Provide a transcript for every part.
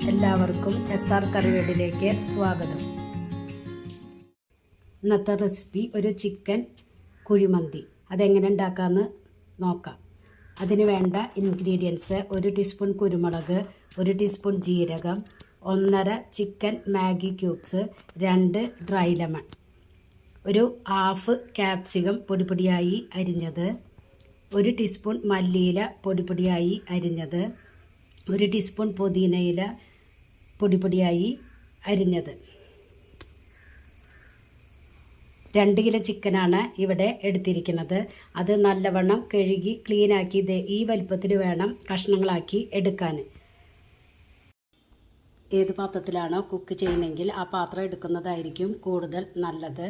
എല്ലാവർക്കും SR കറിവേടിലേക്ക് സ്വാഗതം. ഇന്നത്തെ റെസിപ്പി ഒരു ചിക്കൻ കുഴിമന്തി. അതെങ്ങനെ ഉണ്ടാക്കാമെന്ന് നോക്കാം. അതിന് വേണ്ട ഇൻഗ്രീഡിയൻസ്: 1 ടീസ്പൂൺ കുരുമുളക്, 1 ടീസ്പൂൺ ജീരകം, 1.5 chicken Maggi cubes, 2 dry lemon, ഒരു ഹാഫ് ക്യാപ്സിക്കം പൊടിപ്പൊടിയായി അരിഞ്ഞത്, 1 ടീസ്പൂൺ മല്ലിയില പൊടിപ്പൊടിയായി അരിഞ്ഞത്, 1 ടീസ്പൂൺ പുതിനയില പൊടിപ്പൊടിയായി അരിഞ്ഞത്. 2 കിലോ ചിക്കനാണ് ഇവിടെ എടുത്തിരിക്കുന്നത്. അത് നല്ലവണ്ണം കഴുകി ക്ലീനാക്കി ഈ വലിപ്പത്തിൽ വേണം കഷ്ണങ്ങളാക്കി എടുക്കാൻ. ഏത് പാത്രത്തിലാണോ കുക്ക് ചെയ്യുന്നതെങ്കിൽ ആ പാത്രം എടുക്കുന്നതായിരിക്കും കൂടുതൽ നല്ലത്.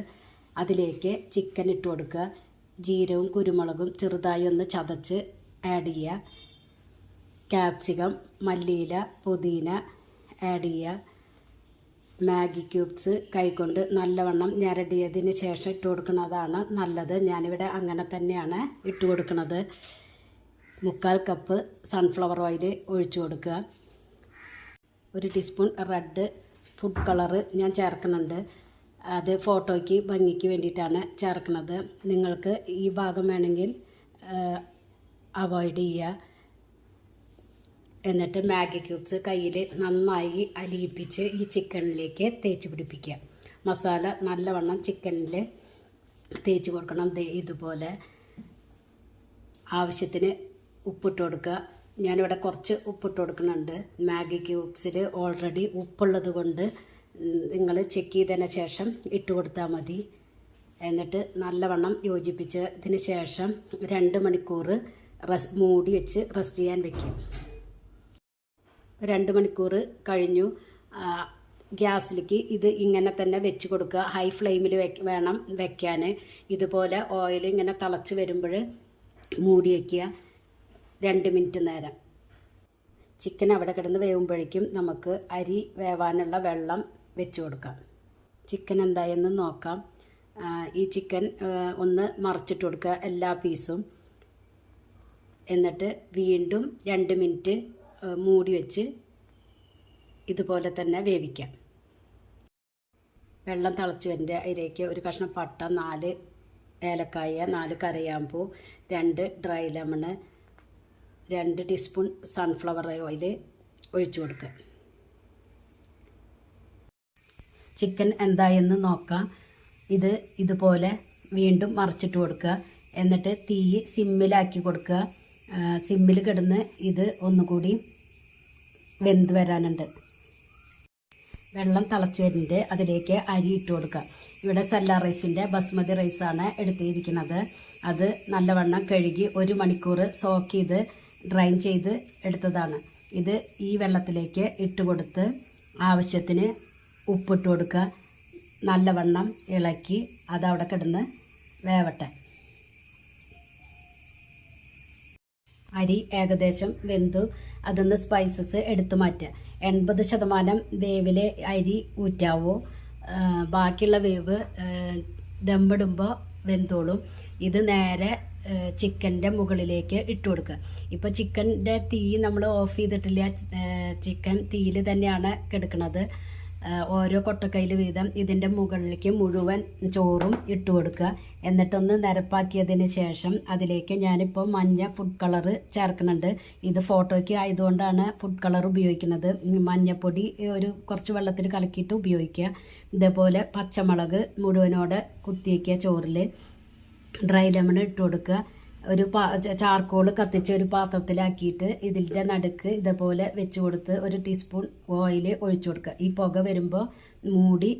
അതിലേക്ക് ചിക്കൻ ഇട്ട് കൊടുക്കുക. ജീരകവും കുരുമുളകും ചെറുതായി ഒന്ന് ചതച്ച് ആഡ് ചെയ്യുക. ക്യാപ്സിക്കം, മല്ലിയില, പുതിന ആഡ് ചെയ്യുക. മാഗി ക്യൂബ്സ് കൈകൊണ്ട് നല്ലവണ്ണം ഞരടിയതിന് ശേഷം ഇട്ട് കൊടുക്കുന്നതാണ് നല്ലത്. ഞാനിവിടെ അങ്ങനെ തന്നെയാണ് ഇട്ട് കൊടുക്കുന്നത്. 3/4 കപ്പ് സൺഫ്ലവർ ഓയിൽ ഒഴിച്ചു കൊടുക്കുക. 1 ടീസ്പൂൺ റെഡ് ഫുഡ് കളറ് ഞാൻ ചേർക്കുന്നുണ്ട്. അത് ഫോട്ടോയ്ക്ക് ഭംഗിക്ക് വേണ്ടിയിട്ടാണ് ചേർക്കുന്നത്. നിങ്ങൾക്ക് ഈ ഭാഗം വേണമെങ്കിൽ അവോയ്ഡ് ചെയ്യുക. എന്നിട്ട് മാഗി ക്യൂബ്സ് കയ്യിൽ നന്നായി അലിയിപ്പിച്ച് ഈ ചിക്കനിലേക്ക് തേച്ച് പിടിപ്പിക്കുക. മസാല നല്ലവണ്ണം ചിക്കനിൽ തേച്ച് കൊടുക്കണം. ഇതുപോലെ ആവശ്യത്തിന് ഉപ്പിട്ട് കൊടുക്കുക. ഞാനിവിടെ കുറച്ച് ഉപ്പിട്ട് കൊടുക്കുന്നുണ്ട്. മാഗി ക്യൂബ്സിൽ ഓൾറെഡി ഉപ്പുള്ളത് കൊണ്ട് നിങ്ങൾ ചെക്ക് ചെയ്തതിന് ശേഷം ഇട്ട് കൊടുത്താൽ മതി. എന്നിട്ട് നല്ലവണ്ണം യോജിപ്പിച്ചതിന് ശേഷം 2 മണിക്കൂർ മൂടി വെച്ച് റെസ്റ്റ് ചെയ്യാൻ വയ്ക്കും. 2 മണിക്കൂർ കഴിഞ്ഞു. ഗ്യാസിലേക്ക് ഇത് ഇങ്ങനെ തന്നെ വെച്ച് കൊടുക്കുക. ഹൈ ഫ്ലെയിമിൽ വേണം വെക്കാൻ. ഇതുപോലെ ഓയിൽ ഇങ്ങനെ തിളച്ച് വരുമ്പോൾ മൂടി വയ്ക്കുക 2 മിനിറ്റ് നേരം. ചിക്കൻ അവിടെ കിടന്ന് വേവുമ്പോഴേക്കും നമുക്ക് അരി വേവാനുള്ള വെള്ളം വെച്ച് കൊടുക്കാം. ചിക്കൻ എന്തായെന്ന് നോക്കാം. ഈ ചിക്കൻ ഒന്ന് മറിച്ചിട്ട് കൊടുക്കുക എല്ലാ പീസും. എന്നിട്ട് വീണ്ടും 2 മിനിറ്റ് മൂടി വെച്ച് ഇതുപോലെ തന്നെ വേവിക്കാം. വെള്ളം തിളച്ച് വരുന്ന അതിലേക്ക് ഒരു കഷ്ണം പട്ട, 4 ഏലക്കായ, 4 കറിയാമ്പൂ, 2 dry lemon, 2 teaspoon sunflower oil ഒഴിച്ചു കൊടുക്കുക. ചിക്കൻ എന്തായെന്ന് നോക്കാം. ഇതുപോലെ വീണ്ടും മറിച്ചിട്ട് കൊടുക്കുക. എന്നിട്ട് തീ സിമ്മിലാക്കി കൊടുക്കുക. സിമ്മിൽ കിടന്ന് ഇത് ഒന്നുകൂടി വെന്ത് വരാനുണ്ട്. വെള്ളം തിളച്ച് വരുന്നുണ്ട്. അതിലേക്ക് അരി ഇട്ട് കൊടുക്കുക. ഇവിടെ സെല്ലാ റൈസിൻ്റെ ബസ്മതി റൈസാണ് എടുത്തിരിക്കുന്നത്. അത് നല്ലവണ്ണം കഴുകി 1 മണിക്കൂർ സോക്ക് ചെയ്ത് ഡ്രൈൻ ചെയ്ത് എടുത്തതാണ്. ഇത് ഈ വെള്ളത്തിലേക്ക് ഇട്ട് കൊടുത്ത് ആവശ്യത്തിന് ഉപ്പിട്ട് കൊടുക്കുക. നല്ലവണ്ണം ഇളക്കി അതവിടെ കിടന്ന് വേവട്ടെ. അരി ഏകദേശം വെന്തു. അതിന്ന് സ്പൈസസ് എടുത്തു മാറ്റുക. 80% വേവിലെ അരി ഊറ്റാവൂ. ബാക്കിയുള്ള വേവ് ദമ്മിടുമ്പോൾ വെന്തോളും. ഇത് നേരെ ചിക്കൻ്റെ മുകളിലേക്ക് ഇട്ട് കൊടുക്കുക. ഇപ്പോൾ ചിക്കൻ്റെ തീ നമ്മൾ ഓഫ് ചെയ്തിട്ടില്ല. ചിക്കൻ തീയിൽ തന്നെയാണ് കിടക്കുന്നത്. ഓരോ കൊട്ടക്കൈയിൽ വീതം ഇതിൻ്റെ മുകളിലേക്ക് മുഴുവൻ ചോറും ഇട്ട് കൊടുക്കുക. എന്നിട്ടൊന്ന് നിരപ്പാക്കിയതിന് ശേഷം അതിലേക്ക് ഞാനിപ്പോൾ മഞ്ഞ ഫുഡ് കളറ് ചേർക്കുന്നുണ്ട്. ഇത് ഫോട്ടോയ്ക്ക് ആയതുകൊണ്ടാണ് ഫുഡ് കളർ ഉപയോഗിക്കുന്നത്. മഞ്ഞപ്പൊടി കുറച്ച് വെള്ളത്തിൽ കലക്കിയിട്ട് ഉപയോഗിക്കുക. ഇതേപോലെ പച്ചമുളക് മുഴുവനോടെ കുത്തി വയ്ക്കുക ചോറിൽ. ഡ്രൈ ലെമൺ ഇട്ട് കൊടുക്കുക. ഒരു ചാർക്കോൾ കത്തിച്ച് ഒരു പാത്രത്തിലാക്കിയിട്ട് ഇതിൻ്റെ നടുക്ക് ഇതേപോലെ വെച്ച് കൊടുത്ത് 1 ടീസ്പൂൺ ഓയിൽ ഒഴിച്ചു കൊടുക്കുക. ഈ പുക വരുമ്പോൾ മൂടി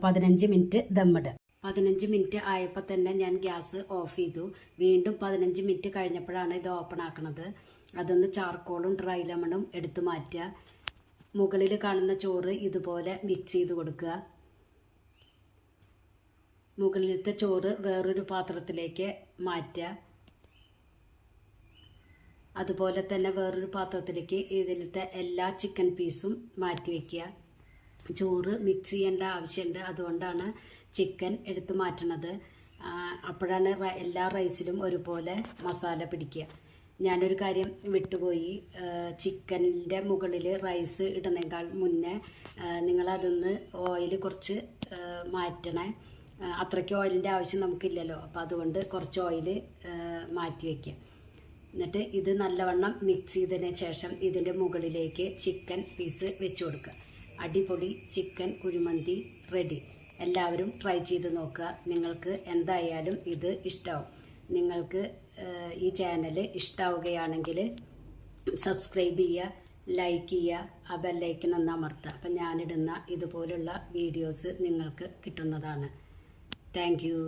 15 മിനിറ്റ് ദമ്മിടുക. 15 മിനിറ്റ് ആയപ്പോൾ തന്നെ ഞാൻ ഗ്യാസ് ഓഫ് ചെയ്തു. വീണ്ടും 15 മിനിറ്റ് കഴിഞ്ഞപ്പോഴാണ് ഇത് ഓപ്പൺ ആക്കുന്നത്. അതൊന്ന് ചാർക്കോളും ഡ്രൈ ലെമണും എടുത്തു മാറ്റുക. മുകളിൽ കാണുന്ന ചോറ് ഇതുപോലെ മിക്സ് ചെയ്ത് കൊടുക്കുക. മുകളിലത്തെ ചോറ് വേറൊരു പാത്രത്തിലേക്ക് മാറ്റുക. അതുപോലെ തന്നെ വേറൊരു പാത്രത്തിലേക്ക് ഇതിലത്തെ എല്ലാ ചിക്കൻ പീസും മാറ്റി വയ്ക്കുക. ചോറ് മിക്സ് ചെയ്യേണ്ട ആവശ്യമുണ്ട്. അതുകൊണ്ടാണ് ചിക്കൻ എടുത്ത് മാറ്റണത്. അപ്പോഴാണ് എല്ലാ റൈസിലും ഒരുപോലെ മസാല പിടിക്കുക. ഞാനൊരു കാര്യം വിട്ടുപോയി. ചിക്കനിൻ്റെ മുകളിൽ റൈസ് ഇടുന്നതിനേക്കാൾ മുന്നേ നിങ്ങളതൊന്ന് ഓയിൽ കുറച്ച് മാറ്റണേ. അത്രയ്ക്ക് ഓയിലിൻ്റെ ആവശ്യം നമുക്കില്ലല്ലോ. അപ്പോൾ അതുകൊണ്ട് കുറച്ച് ഓയിൽ മാറ്റി വയ്ക്കുക. എന്നിട്ട് ഇത് നല്ലവണ്ണം മിക്സ് ചെയ്തതിന് ശേഷം ഇതിൻ്റെ മുകളിലേക്ക് ചിക്കൻ പീസ് വെച്ച് കൊടുക്കുക. അടിപൊളി ചിക്കൻ കുഴിമന്തി റെഡി. എല്ലാവരും ട്രൈ ചെയ്ത് നോക്കുക. നിങ്ങൾക്ക് എന്തായാലും ഇത് ഇഷ്ടമാവും. നിങ്ങൾക്ക് ഈ ചാനൽ ഇഷ്ടമാവുകയാണെങ്കിൽ സബ്സ്ക്രൈബ് ചെയ്യുക, ലൈക്ക് ചെയ്യുക, ആ ബെല്ലൈക്കൺ ഒന്ന് അമർത്തുക. അപ്പം ഞാനിടുന്ന ഇതുപോലുള്ള വീഡിയോസ് നിങ്ങൾക്ക് കിട്ടുന്നതാണ്. Thank you.